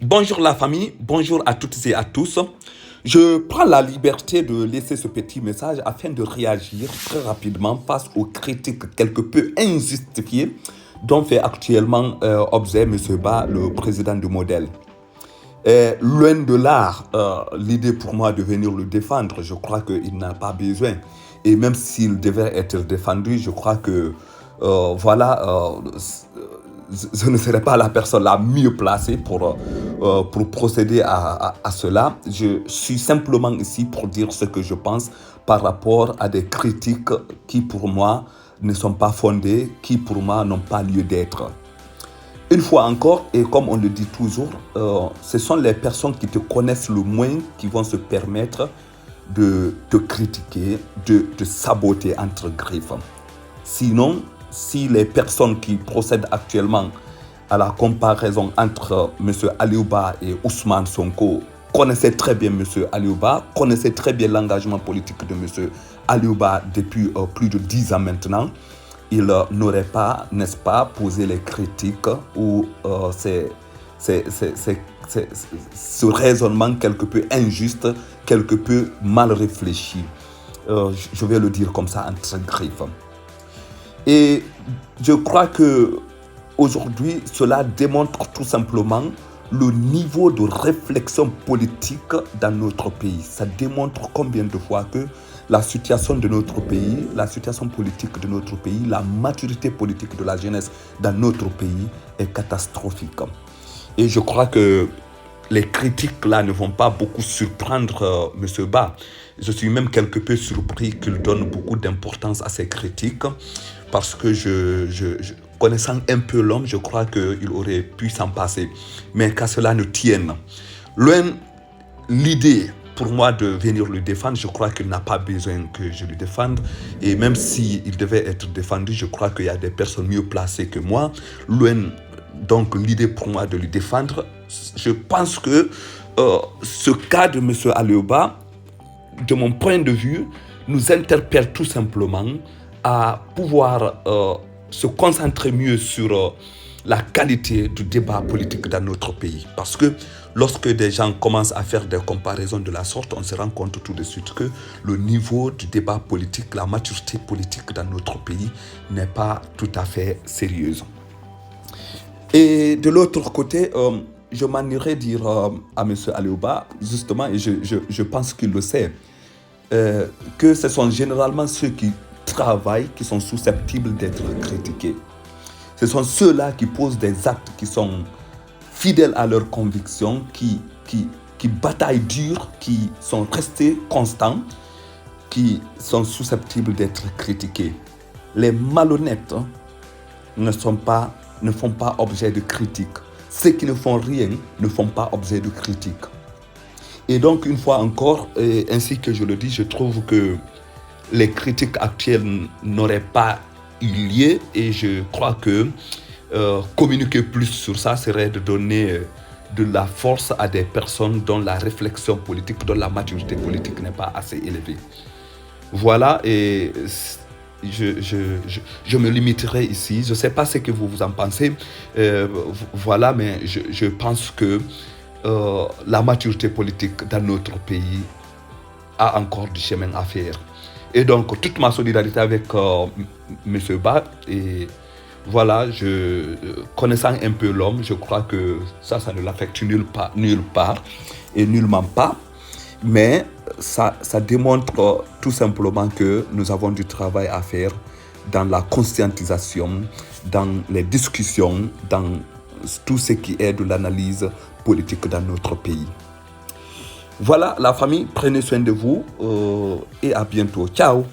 Bonjour la famille, bonjour à toutes et à tous. Je prends la liberté de laisser ce petit message afin de réagir très rapidement face aux critiques quelque peu injustifiées dont fait actuellement objet M. Ba, le président du modèle. Loin de là, l'idée pour moi de venir le défendre, je crois qu'il n'a pas besoin. Et même s'il devait être défendu, je crois que je ne serais pas la personne la mieux placée pour procéder à cela. Je suis simplement ici pour dire ce que je pense par rapport à des critiques qui pour moi ne sont pas fondées, qui pour moi n'ont pas lieu d'être. Une fois encore, et comme on le dit toujours, ce sont les personnes qui te connaissent le moins qui vont se permettre de te critiquer, de saboter entre griffes. Sinon, si les personnes qui procèdent actuellement à la comparaison entre M. Aliou Ba et Ousmane Sonko connaissaient très bien M. Aliou Ba, connaissaient très bien l'engagement politique de M. Aliou Ba depuis plus de 10 ans maintenant, il n'aurait pas, n'est-ce pas, posé les critiques ou ce raisonnement quelque peu injuste, quelque peu mal réfléchi. Je vais le dire comme ça entre griffes. Et je crois que aujourd'hui, cela démontre tout simplement le niveau de réflexion politique dans notre pays. Ça démontre combien de fois que la situation de notre pays, la situation politique de notre pays, la maturité politique de la jeunesse dans notre pays est catastrophique. Et je crois que les critiques là ne vont pas beaucoup surprendre M. Ba. Je suis même quelque peu surpris qu'il donne beaucoup d'importance à ces critiques parce que connaissant un peu l'homme, je crois qu'il aurait pu s'en passer. Mais qu'à cela ne tienne. L'idée pour moi de venir le défendre, je crois qu'il n'a pas besoin que je le défende. Et même s'il devait être défendu, je crois qu'il y a des personnes mieux placées que moi. Donc l'idée pour moi de le défendre, je pense que ce cas de M. Aliou Ba, de mon point de vue, nous interpelle tout simplement à pouvoir se concentrer mieux sur la qualité du débat politique dans notre pays. Parce que lorsque des gens commencent à faire des comparaisons de la sorte, on se rend compte tout de suite que le niveau du débat politique, la maturité politique dans notre pays n'est pas tout à fait sérieuse. Et de l'autre côté, je m'en irais dire à M. Aliou Ba, justement, et je pense qu'il le sait, que ce sont généralement ceux qui travaillent qui sont susceptibles d'être critiqués. Ce sont ceux-là qui posent des actes qui sont fidèles à leurs convictions, qui bataillent dur, qui sont restés constants, qui sont susceptibles d'être critiqués. Les malhonnêtes ne font pas objet de critique. Ceux qui ne font rien ne font pas objet de critique. Et donc, une fois encore, ainsi que je le dis, je trouve que les critiques actuelles n'auraient pas eu lieu et je crois que communiquer plus sur ça serait de donner de la force à des personnes dont la réflexion politique, dont la maturité politique n'est pas assez élevée. Voilà, et je me limiterai ici. Je ne sais pas ce que vous en pensez. Voilà, mais je pense que la maturité politique dans notre pays a encore du chemin à faire. Et donc, toute ma solidarité avec M. Ba. Et voilà, connaissant un peu l'homme, je crois que ça ne l'affecte nulle part et nullement pas. Mais ça démontre tout simplement que nous avons du travail à faire dans la conscientisation, dans les discussions, dans tout ce qui est de l'analyse politique dans notre pays. Voilà la famille, prenez soin de vous et à bientôt. Ciao!